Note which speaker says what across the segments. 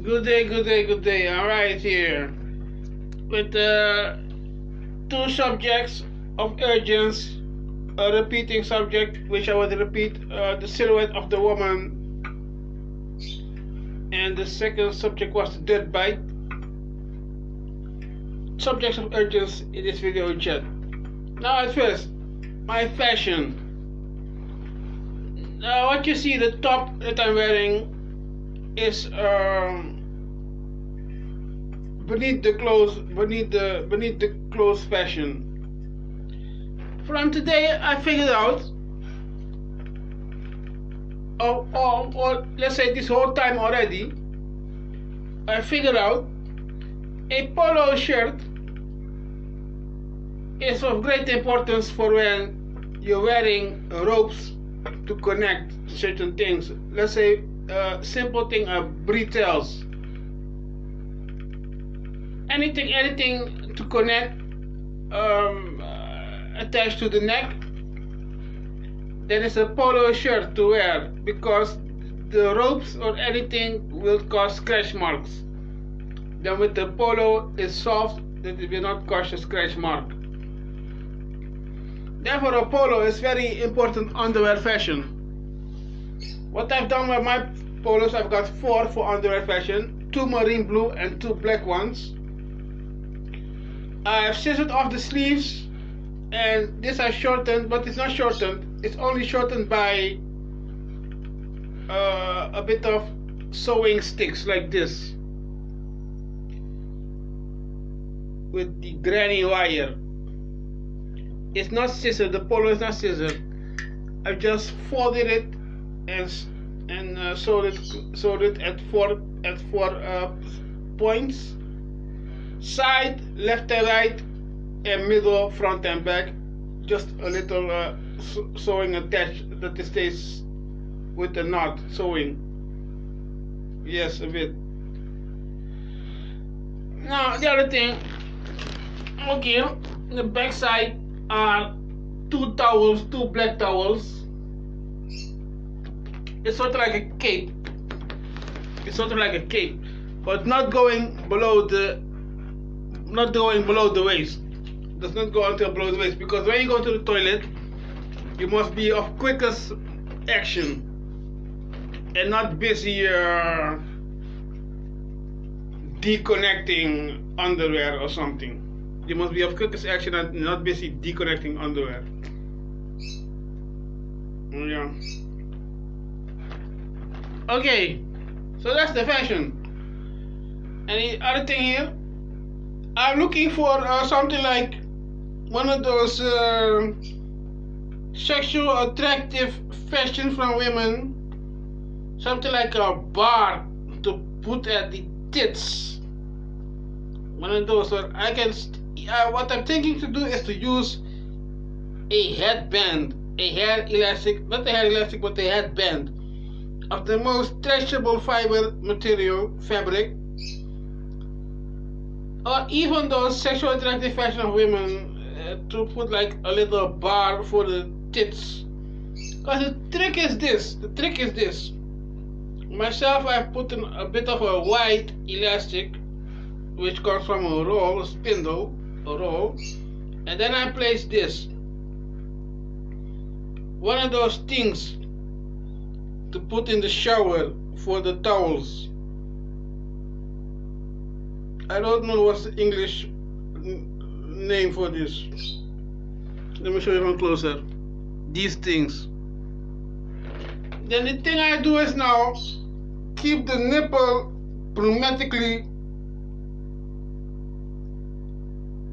Speaker 1: Good day, good day, good day. All right, here with two subjects of urgence. A repeating subject, which I would repeat, the silhouette of the woman, and the second subject was the dirt bike. Subjects of urgence in this video chat. Now, at first, my fashion. What you see, the top that I'm wearing is beneath the clothes fashion. From today, I figured out, or let's say this whole time already, I figured out a polo shirt is of great importance for when you're wearing ropes to connect certain things. Let's say simple thing are bretelles. Anything to connect, attached to the neck. That is a polo shirt to wear, because the ropes or anything will cause scratch marks. Then with the polo, it's soft, that it will not cause a scratch mark. Therefore, a polo is very important underwear fashion. What I've done with my polos, I've got 4 for underwear fashion, 2 marine blue and 2 black ones. I've scissored off the sleeves, and this I shortened, but it's not shortened, it's only shortened by a bit of sewing sticks like this with the granny wire. It's not scissored, the polo is not scissored. I've just folded it and sewed it at four points: side, left and right, and middle, front and back. Just a little sewing attached that it stays with the knot sewing. Yes, a bit. Now the other thing, okay, the back side are 2 towels, 2 black towels. It's sort of like a cape. It's sort of like a cape, but not going below the waist. Does not go until below the waist, because when you go to the toilet, you must be of quickest action and not busy deconnecting underwear or something. You must be of quickest action and not busy deconnecting underwear. Yeah. Okay, so that's the fashion. And the other thing here, I'm looking for something like one of those sexual attractive fashion from women. Something like a bar to put at the tits. One of those, or I can. What I'm thinking to do is to use a headband, a hair elastic, not a hair elastic, but a headband of the most stretchable fiber material, fabric, or even those sexual attractive fashion of women to put like a little bar for the tits. Because the trick is this. Myself, I've put in a bit of a white elastic, which comes from a roll, a spindle, a roll, and then I place this. One of those things to put in the shower for the towels. I don't know what's the English name for this. Let me show you from closer. These things. Then the thing I do is now keep the nipple hermetically,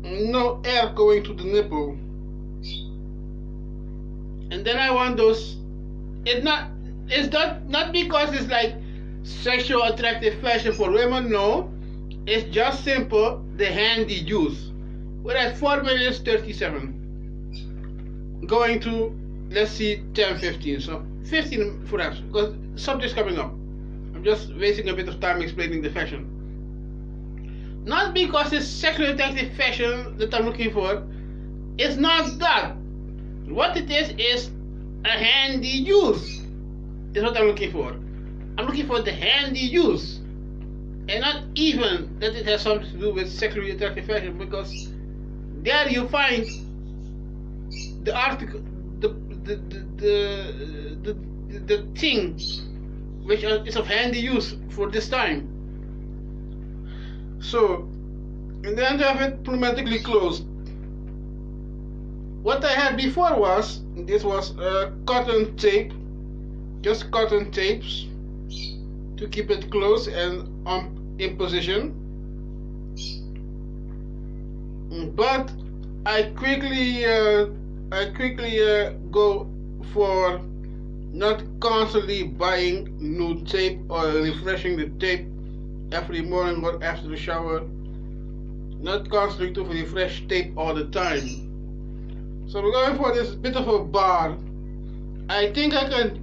Speaker 1: no air going to the nipple. And then I want those. It's not because it's like sexual attractive fashion for women. No, it's just simple the handy use. We're at 4 minutes 37. Going to, let's see, 10:15. So 15 perhaps, because the subject's coming up. I'm just wasting a bit of time explaining the fashion. Not because it's sexually attractive fashion that I'm looking for. It's not that. What it is a handy use. Is what I'm looking for. I'm looking for the handy use. and not even that it has something to do with sexually attractive fashion, because there you find the article, the thing which is of handy use for this time. So, and then I have it hermetically closed. What I had before was, this was cotton tape, just cotton tapes to keep it closed and in position. But I quickly go for not constantly buying new tape or refreshing the tape every morning or after the shower. Not constantly to refresh tape all the time. So we're going for this bit of a bar. I think I can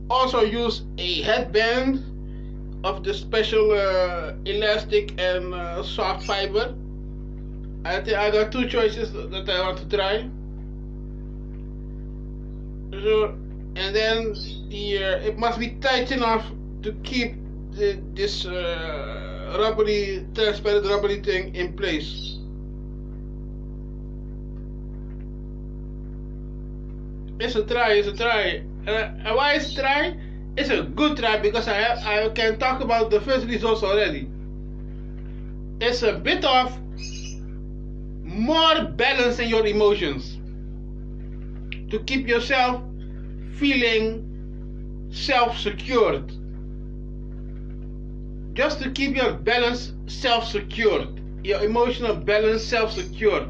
Speaker 1: also use a headband of the special elastic and soft fiber. I think I got two choices that I want to try. So, and then it must be tight enough to keep this rubbery, transparent rubbery thing in place. It's a try. Why it's a try? It's a good try because I can talk about the first results already. It's a bit of more balance in your emotions to keep yourself feeling self-secured. Just to keep your balance self-secured, your emotional balance self-secured.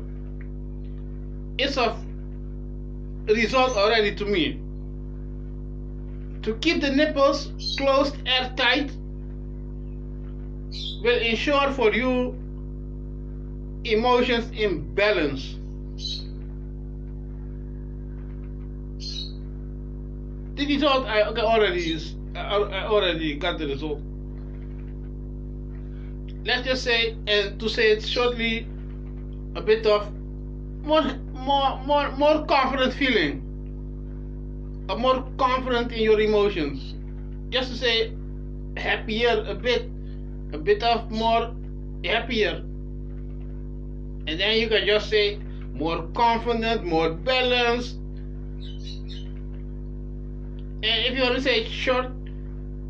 Speaker 1: It's of result already to me. To keep the nipples closed airtight will ensure for you emotions in balance. The result I already got the result. Let's just say, and to say it shortly, a bit of more confident feeling, more confident in your emotions. Just to say happier a bit of more happier. And then you can just say more confident, more balanced. And if you want to say it short,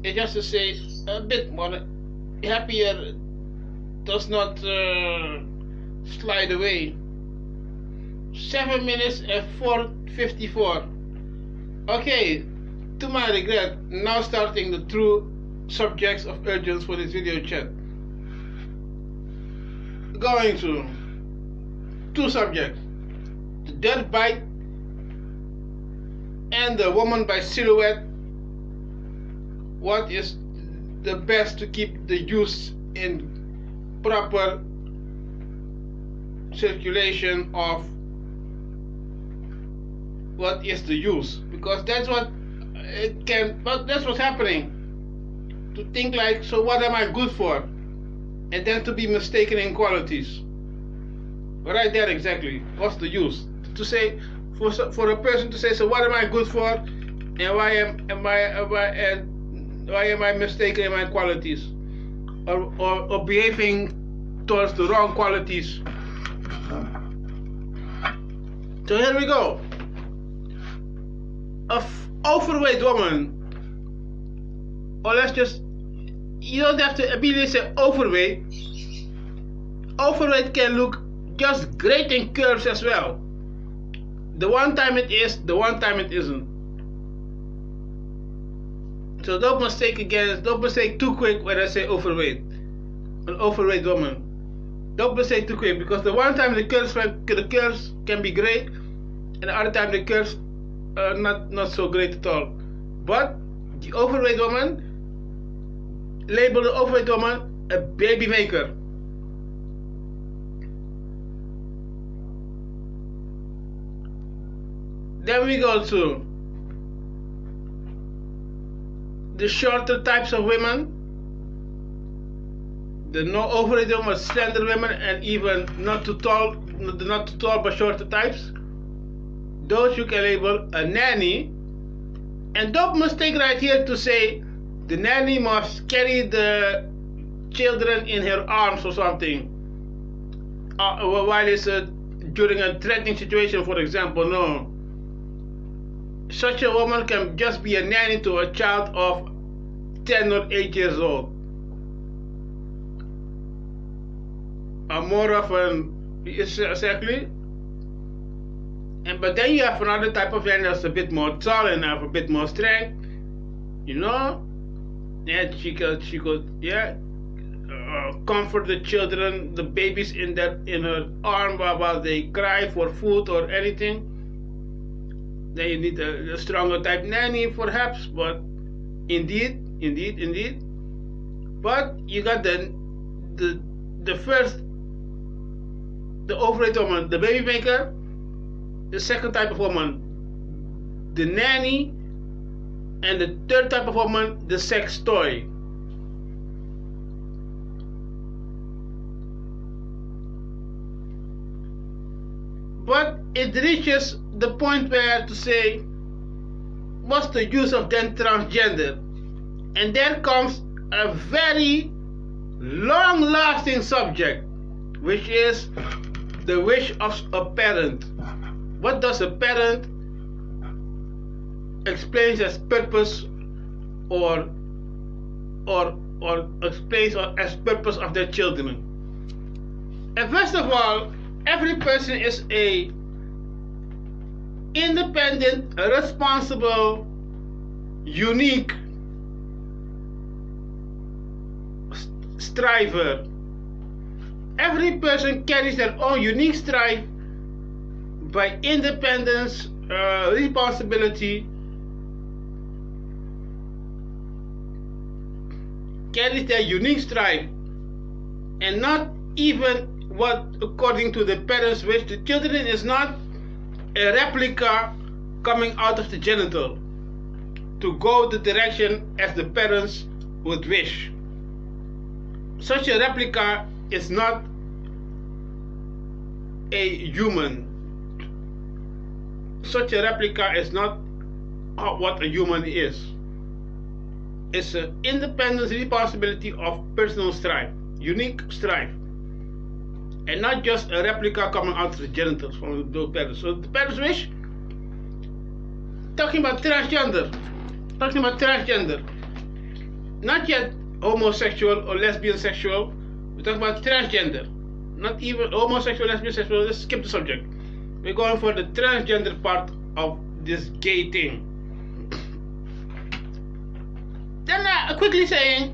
Speaker 1: it's just to say a bit more happier, does not slide away. 7 minutes and 4:54. Okay, to my regret, now starting the true subjects of urgence for this video chat. Going to two subjects: the dirt bike and the woman by silhouette. What is the best to keep the use in proper circulation of what is the use? Because that's what it can, but that's what's happening. To think like, so what am I good for? And then to be mistaken in qualities. Right there exactly. What's the use? To say, for a person to say, so what am I good for? And why am I mistaken in my qualities? Or behaving towards the wrong qualities. So here we go. An overweight woman, or let's just, you don't have to immediately say overweight. Overweight can look just great in curves as well. The one time it is, the one time it isn't. So don't mistake too quick when I say overweight. An overweight woman. Don't mistake too quick, because the one time the curves can be great, and the other time the curves are not so great at all. But the overweight woman, label the overweight woman a baby maker. Then we go to the shorter types of women, the no overweight women, slender women, and even not too tall but shorter types. Those you can label a nanny. And don't mistake right here to say the nanny must carry the children in her arms or something, while it's during a threatening situation, for example. No. Such a woman can just be a nanny to a child of 10 or 8 years old. More of exactly. But then you have another type of nanny that's a bit more tall and have a bit more strength. Yeah, she could comfort the children, the babies in her arm while they cry for food or anything. Then you need a stronger type nanny, perhaps. But indeed. But you got the first, the overweight woman, the baby maker. The second type of woman, the nanny. And the third type of woman, the sex toy. But it reaches the point where to say, what's the use of then transgender? And there comes a very long-lasting subject, which is the wish of a parent. What does a parent explains as purpose or explains as purpose of their children? And first of all, every person is a independent, responsible, unique striver. Every person carries their own unique strive by independence, responsibility, carries their unique strive, and not even what according to the parents wish. The children is not a replica coming out of the genital to go the direction as the parents would wish. Such a replica is not a human. Such a replica is not what a human is. It's an independent responsibility of personal strife, unique strife, and not just a replica coming out of the genitals from those parents. So the parents wish, talking about transgender, not yet homosexual or lesbian sexual, we're talking about transgender, not even homosexual, lesbian sexual. Let's skip the subject. We're going for the transgender part of this gay thing. Then quickly saying,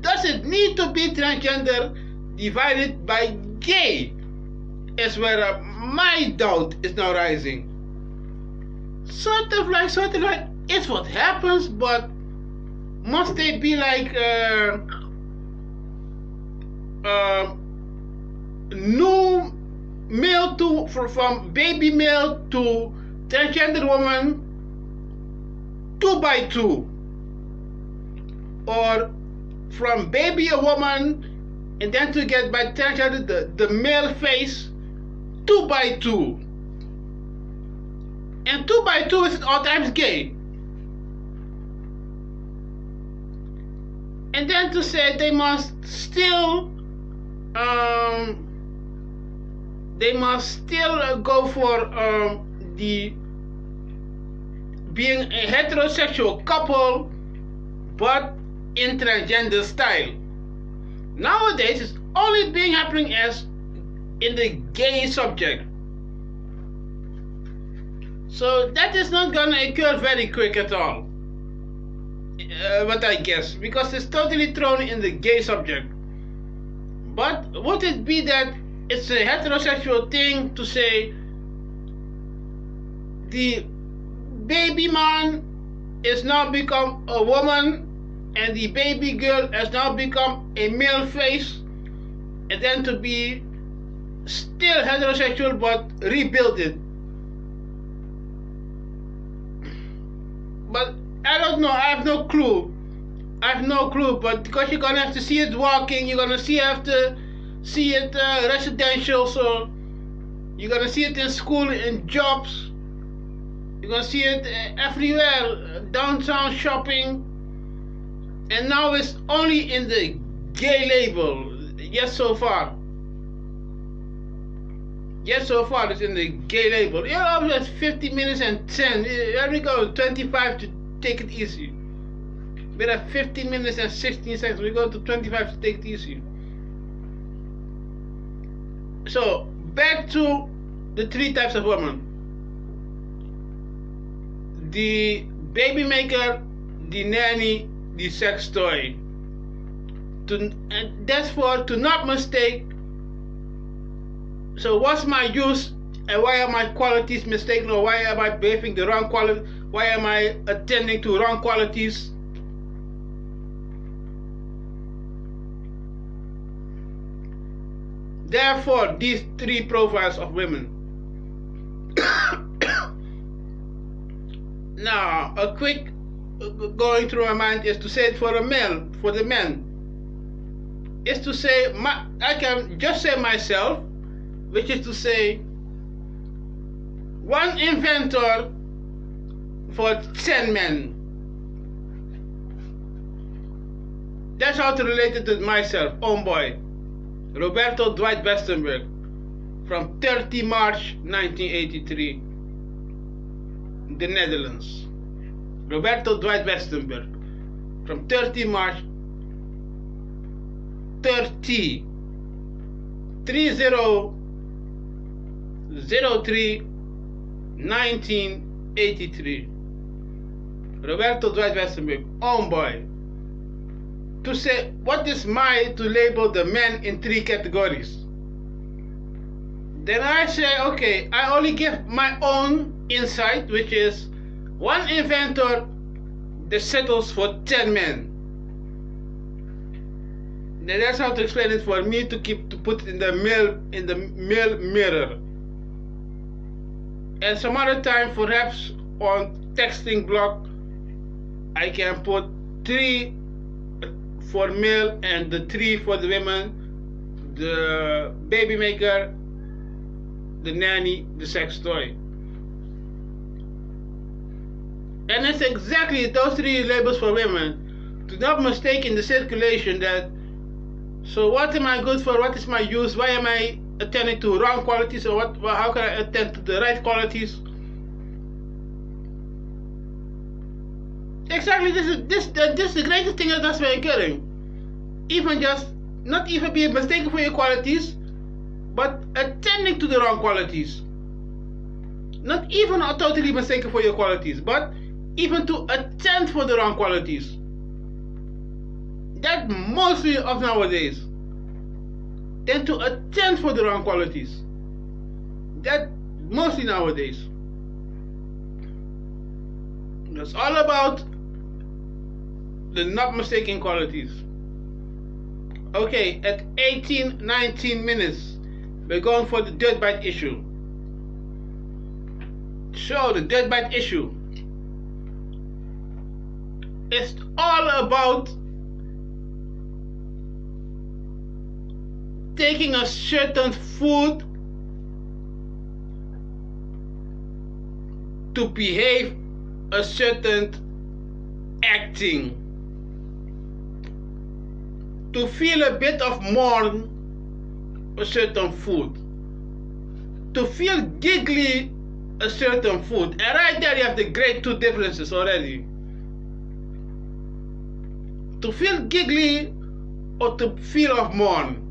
Speaker 1: does it need to be transgender divided by gay? Is where my doubt is now rising. Sort of like, it's what happens, but must they be like new male to from baby male to transgender woman 2 by 2, or from baby a woman and then to get by transgender the male face 2 by 2, and 2 by 2 is all times gay. And then to say they must still go for the being a heterosexual couple, but in transgender style. Nowadays, it's only being happening as in the gay subject. So that is not gonna occur very quick at all. What I guess, because it's totally thrown in the gay subject. But would it be that it's a heterosexual thing to say the baby man is now become a woman and the baby girl has now become a male face, and then to be still heterosexual but rebuild it? But I don't know, I have no clue, but because you're gonna have to see it walking, you're gonna have to see it residential, so you're gonna see it in school, in jobs, you're gonna see it everywhere, downtown shopping, And now it's only in the gay label. Yes, so far. Yes, so far it's in the gay label. You're almost 50 minutes and 10. Here we go, 25 to take it easy. We're at 15 minutes and 16 seconds. We go to 25 to take it easy. So, back to the three types of women. The baby maker, the nanny, the sex toy. And that's for to not mistake. So what's my use and why are my qualities mistaken, or why am I behaving the wrong quality? Why am I attending to wrong qualities? Therefore, these three profiles of women. Now, a quick going through my mind is to say it for the men, is to say, I can just say myself, which is to say, one inventor for 10 men. That's how to relate it to myself, ownbuy. Roberto Dwight Westenberg, from 30 March 1983, the Netherlands. Roberto Dwight Westenberg, from 30 March 30 3003 1983. Roberto Dwight Westenberg, ownbuy. To say, what is my to label the men in three categories? Then I say, okay, I only give my own insight, which is one inventor that settles for 10 men. Then that's how to explain it for me to put it in the male mirror. And some other time, perhaps on texting block, I can put 3 for male and the 3 for the women, the baby maker, the nanny, the sex toy. And it's exactly those 3 labels for women. Do not mistake in the circulation that, so what am I good for, what is my use, why am I attending to wrong qualities, or how can I attend to the right qualities? Exactly, this is the greatest thing that's very occurring. Even just, not even being mistaken for your qualities, but attending to the wrong qualities. Not even totally mistaken for your qualities, but even to attend for the wrong qualities. That mostly of nowadays. Then to attend for the wrong qualities. That mostly nowadays. It's all about the not mistaken qualities. Okay, at 19 minutes, we're going for the dirt bite issue. So, the dirt bite issue. It's all about taking a certain food to behave a certain acting, to feel a bit of mourn a certain food, to feel giggly a certain food. And right there you have the great 2 differences already. To feel giggly or to feel of mourn.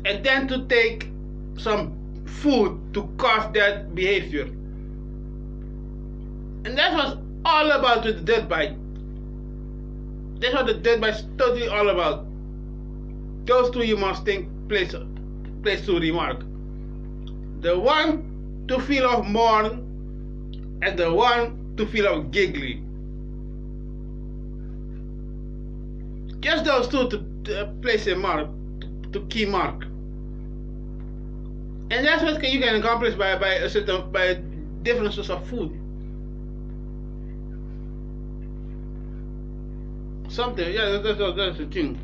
Speaker 1: And then to take some food to cause that behavior. And that's what's all about with the dirt bite. That's what the dirt bite is totally all about. Those 2 you must think place to remark. The one to feel of mourn and the one to feel of giggly. Just those 2 to place a mark, to key mark. And that's what you can accomplish by differences of food. Something, yeah, that's the thing.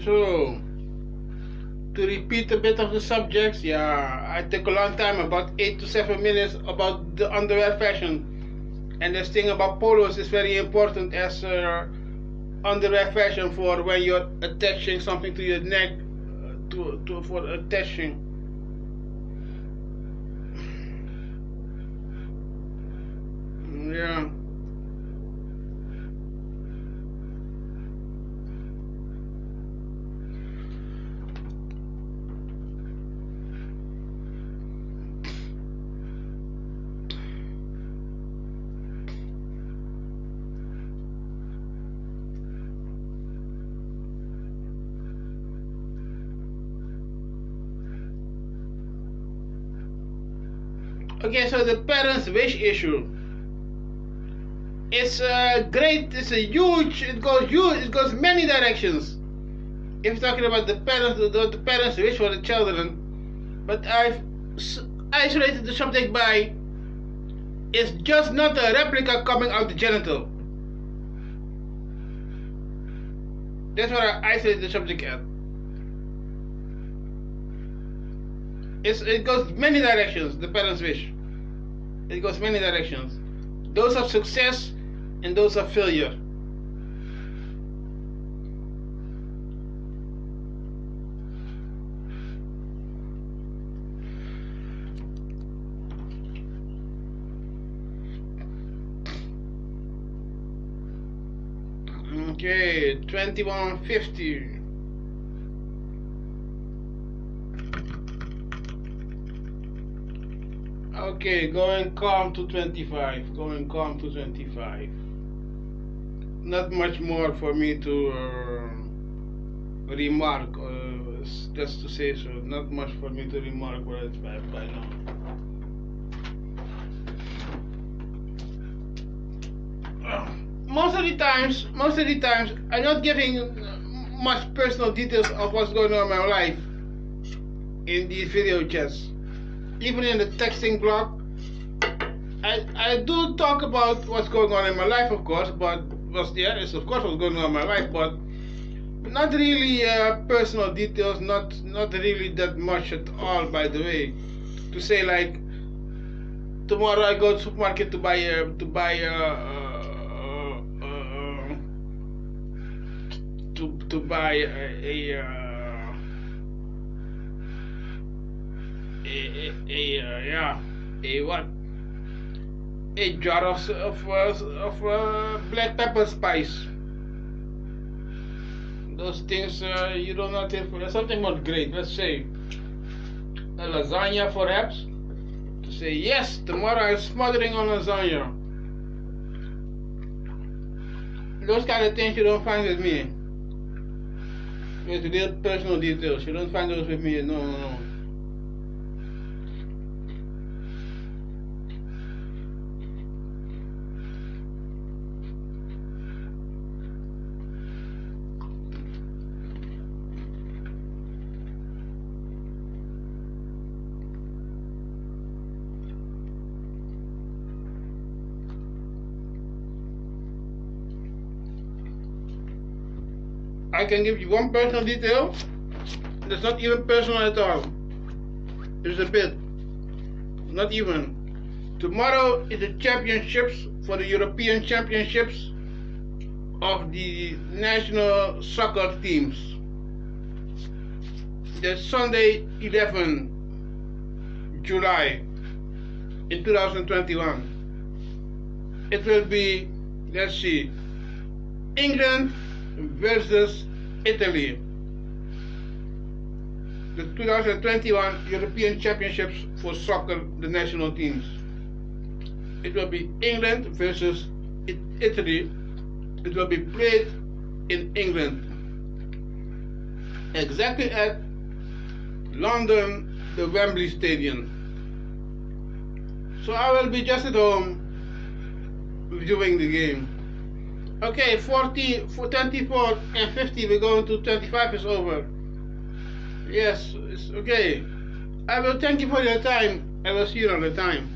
Speaker 1: So, to repeat a bit of the subjects, yeah, I took a long time, about 8 to 7 minutes, about the underwear fashion. And this thing about polos is very important as underwear fashion for when you're attaching something to your neck, for attaching. Yeah. Okay, so the parents' wish issue. It's great. It's a huge. It goes many directions. If you're talking about the parents' wish for the children, but I've isolated the subject by. It's just not a replica coming out the genital. That's what I isolated the subject at. It goes many directions, the parents' wish. It goes many directions. Those of success and those of failure. Okay, 2150. Okay, going calm to 25. Going calm to 25. Not much more for me to remark, just to say so. Not much for me to remark where it's by now. Most of the times, I'm not giving much personal details of what's going on in my life in these video chats. Even in the texting blog, I do talk about what's going on in my life, of course, but it's of course what's going on in my life, but not really personal details, not really that much at all, by the way. To say like, tomorrow I go to the supermarket to buy a jar of black pepper spice. Those things you don't know if something not great. Let's say a lasagna, perhaps. To say yes, tomorrow I'm smothering on lasagna. Those kind of things you don't find with me. With real personal details, you don't find those with me. No. I can give you one personal detail. That's not even personal at all. It's a bit. Not even. Tomorrow is the championships for the European Championships of the national soccer teams. That's Sunday, 11 July in 2021. It will be, let's see, England versus Italy. The 2021 European Championships for soccer, the national teams. It will be England versus Italy. It will be played in England. Exactly at London, the Wembley Stadium. So I will be just at home viewing the game. Okay, 40, 24 and 50, we're going to 25 is over. Yes, it's okay. I will thank you for your time. I will see you another time.